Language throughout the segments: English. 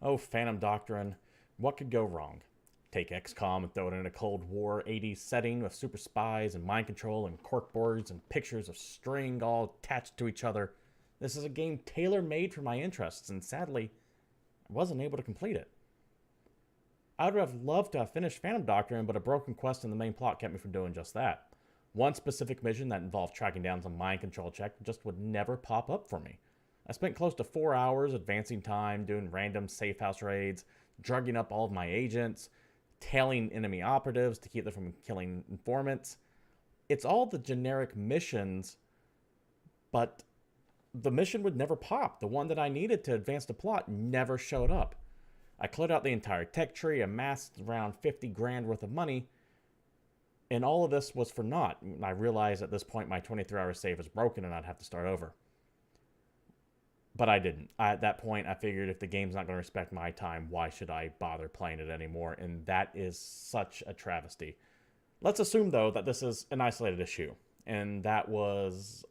Oh, Phantom Doctrine, what could go wrong? Take XCOM and throw it in a Cold War 80s setting with super spies and mind control and corkboards and pictures of string all attached to each other. This is a game tailor made for my interests, and sadly, I wasn't able to complete it. I would have loved to have finished Phantom Doctrine, but a broken quest in the main plot kept me from doing just that. One specific mission that involved tracking down some mind control check just would never pop up for me. I spent close to 4 hours advancing time, doing random safe house raids, drugging up all of my agents, tailing enemy operatives to keep them from killing informants. It's all the generic missions, but the mission would never pop. The one that I needed to advance the plot never showed up. I cleared out the entire tech tree, amassed around 50 grand worth of money, and all of this was for naught. I realized at this point my 23-hour save was broken and I'd have to start over. But I didn't. At that point, I figured if the game's not going to respect my time, why should I bother playing it anymore? And that is such a travesty. Let's assume, though, that this is an isolated issue. And that was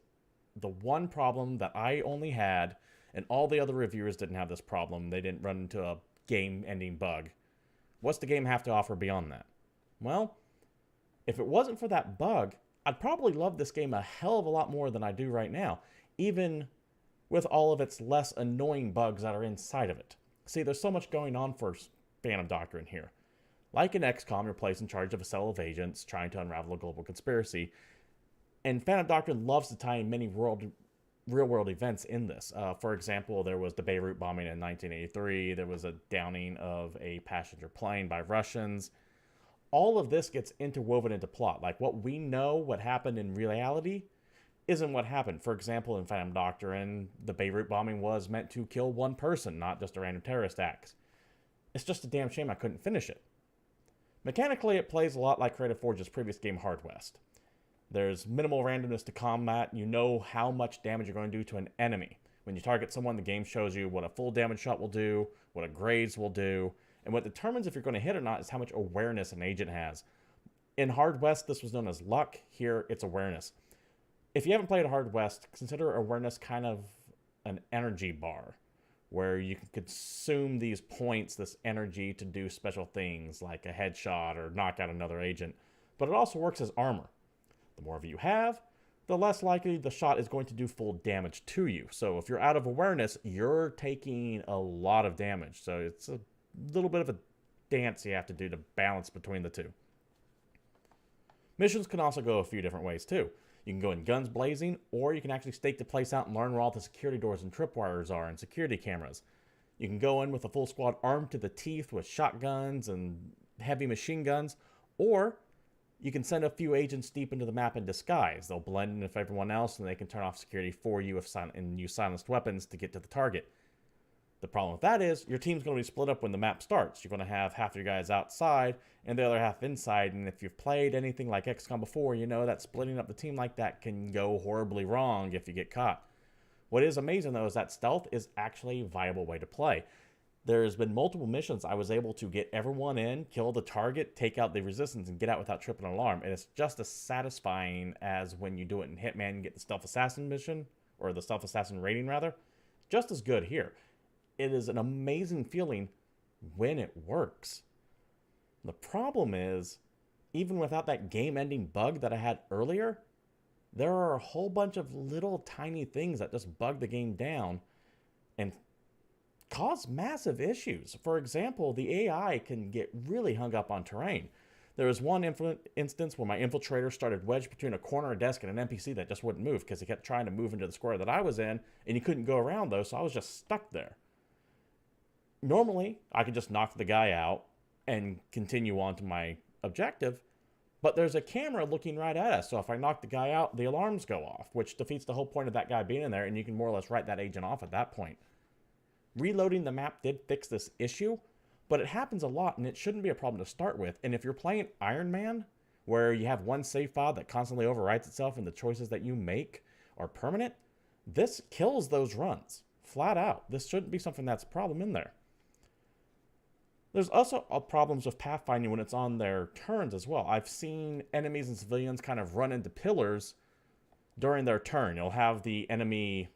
the one problem that I only had, and all the other reviewers didn't have this problem. They didn't run into a game-ending bug. What's the game have to offer beyond that? Well, if it wasn't for that bug, I'd probably love this game a hell of a lot more than I do right now, even with all of its less annoying bugs that are inside of it. See, there's so much going on for Phantom Doctrine here. Like in XCOM, you're placed in charge of a cell of agents trying to unravel a global conspiracy, and Phantom Doctrine loves to tie in many real-world events in this. For example, there was the Beirut bombing in 1983, there was a downing of a passenger plane by Russians. All of this gets interwoven into plot. Like, what we know what happened in reality isn't what happened. For example, in Phantom Doctrine, the Beirut bombing was meant to kill one person, not just a random terrorist act. It's just a damn shame I couldn't finish it. Mechanically, it plays a lot like Creative Forge's previous game, Hard West. There's minimal randomness to combat. You know how much damage you're going to do to an enemy. When you target someone, the game shows you what a full damage shot will do, what a graze will do, and what determines if you're going to hit or not is how much awareness an agent has. In Hard West, this was known as luck. Here, it's awareness. If you haven't played Hard West, consider awareness kind of an energy bar, where you can consume these points, this energy, to do special things like a headshot or knock out another agent. But it also works as armor. The more of you have, the less likely the shot is going to do full damage to you. So if you're out of awareness, you're taking a lot of damage. So it's a little bit of a dance you have to do to balance between the two. Missions can also go a few different ways too. You can go in guns blazing, or you can actually stake the place out and learn where all the security doors and tripwires are and security cameras. You can go in with a full squad armed to the teeth with shotguns and heavy machine guns, or you can send a few agents deep into the map in disguise. They'll blend in with everyone else, and they can turn off security for you and use silenced weapons to get to the target. The problem with that is your team's going to be split up when the map starts. You're going to have half your guys outside and the other half inside, and if you've played anything like XCOM before, you know that splitting up the team like that can go horribly wrong if you get caught. What is amazing, though, is that stealth is actually a viable way to play. There's been multiple missions I was able to get everyone in, kill the target, take out the resistance, and get out without tripping an alarm. And it's just as satisfying as when you do it in Hitman and get the Stealth Assassin mission, or the Stealth Assassin rating, rather. Just as good here. It is an amazing feeling when it works. The problem is, even without that game-ending bug that I had earlier, there are a whole bunch of little tiny things that just bug the game down and cause massive issues. For example, the AI can get really hung up on terrain. There was one instance where my infiltrator started wedged between a corner of a desk and an NPC that just wouldn't move because he kept trying to move into the square that I was in, and he couldn't go around though, so I was just stuck there. Normally, I could just knock the guy out and continue on to my objective, but there's a camera looking right at us, so if I knock the guy out, the alarms go off, which defeats the whole point of that guy being in there, and you can more or less write that agent off at that point. Reloading the map did fix this issue, but it happens a lot, and it shouldn't be a problem to start with. And if you're playing Iron Man, where you have one save file that constantly overwrites itself and the choices that you make are permanent, this kills those runs, flat out. This shouldn't be something that's a problem in there. There's also problems with pathfinding when it's on their turns as well. I've seen enemies and civilians kind of run into pillars during their turn. You'll have the enemy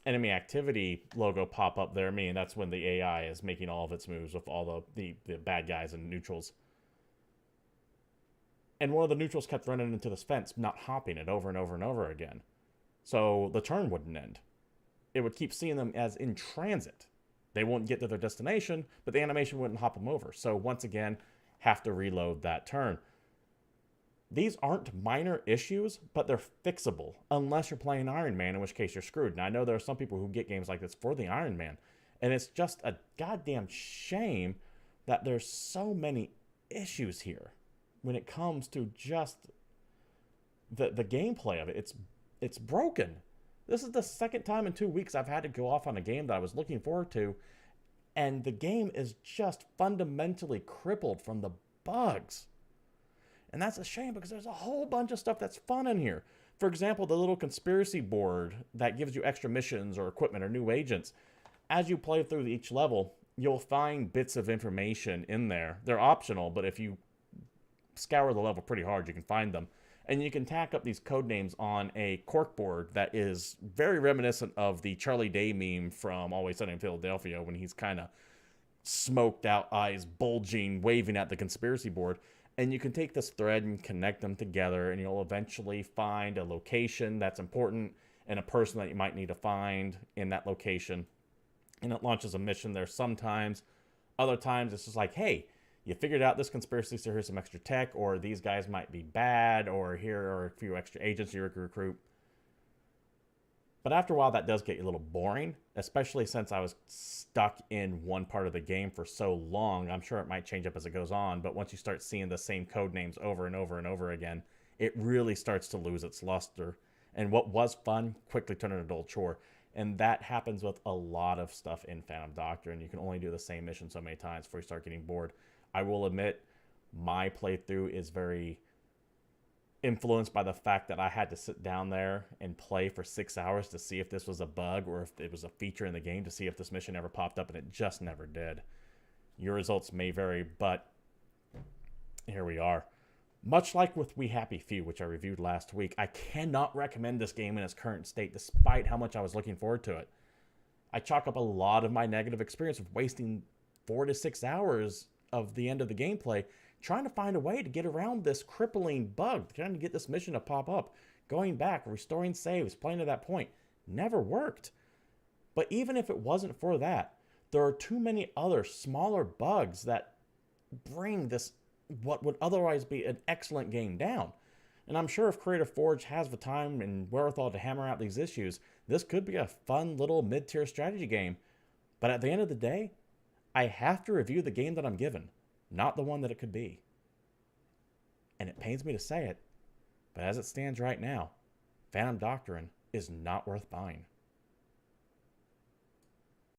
enemy activity logo pop up there, meaning that's when the AI is making all of its moves with all the bad guys and neutrals. And one of the neutrals kept running into this fence, not hopping it over and over and over again. So the turn wouldn't end. It would keep seeing them as in transit. They wouldn't get to their destination, but the animation wouldn't hop them over. So once again, have to reload that turn. These aren't minor issues, but they're fixable, unless you're playing Iron Man, in which case you're screwed. And I know there are some people who get games like this for the Iron Man, and it's just a goddamn shame that there's so many issues here when it comes to just the gameplay of it. It's broken. This is the second time in 2 weeks I've had to go off on a game that I was looking forward to, and the game is just fundamentally crippled from the bugs. And that's a shame because there's a whole bunch of stuff that's fun in here. For example, the little conspiracy board that gives you extra missions or equipment or new agents. As you play through each level, you'll find bits of information in there. They're optional, but if you scour the level pretty hard, you can find them. And you can tack up these code names on a corkboard that is very reminiscent of the Charlie Day meme from Always Sunny in Philadelphia, when he's kind of smoked out, eyes bulging, waving at the conspiracy board. And you can take this thread and connect them together, and you'll eventually find a location that's important and a person that you might need to find in that location. And it launches a mission there sometimes. Other times it's just like, hey, you figured out this conspiracy, so here's some extra tech, or these guys might be bad, or here are a few extra agents you can recruit. But after a while, that does get a little boring, especially since I was stuck in one part of the game for so long. I'm sure it might change up as it goes on, but once you start seeing the same code names over and over and over again, it really starts to lose its luster. And what was fun quickly turned into a dull chore. And that happens with a lot of stuff in Phantom Doctrine. You can only do the same mission so many times before you start getting bored. I will admit, my playthrough is very influenced by the fact that I had to sit down there and play for 6 hours to see if this was a bug or if it was a feature in the game, to see if this mission ever popped up, and it just never did. Your results may vary, but here we are. Much like with We Happy Few, which I reviewed last week, I cannot recommend this game in its current state, despite how much I was looking forward to it. I chalk up a lot of my negative experience of wasting 4 to 6 hours of the end of the gameplay trying to find a way to get around this crippling bug, trying to get this mission to pop up, going back, restoring saves, playing to that point. Never worked. But even if it wasn't for that, there are too many other smaller bugs that bring this, what would otherwise be an excellent game, down. And I'm sure if Creative Forge has the time and wherewithal to hammer out these issues, this could be a fun little mid-tier strategy game. But at the end of the day, I have to review the game that I'm given, not the one that it could be. And it pains me to say it, but as it stands right now, Phantom Doctrine is not worth buying.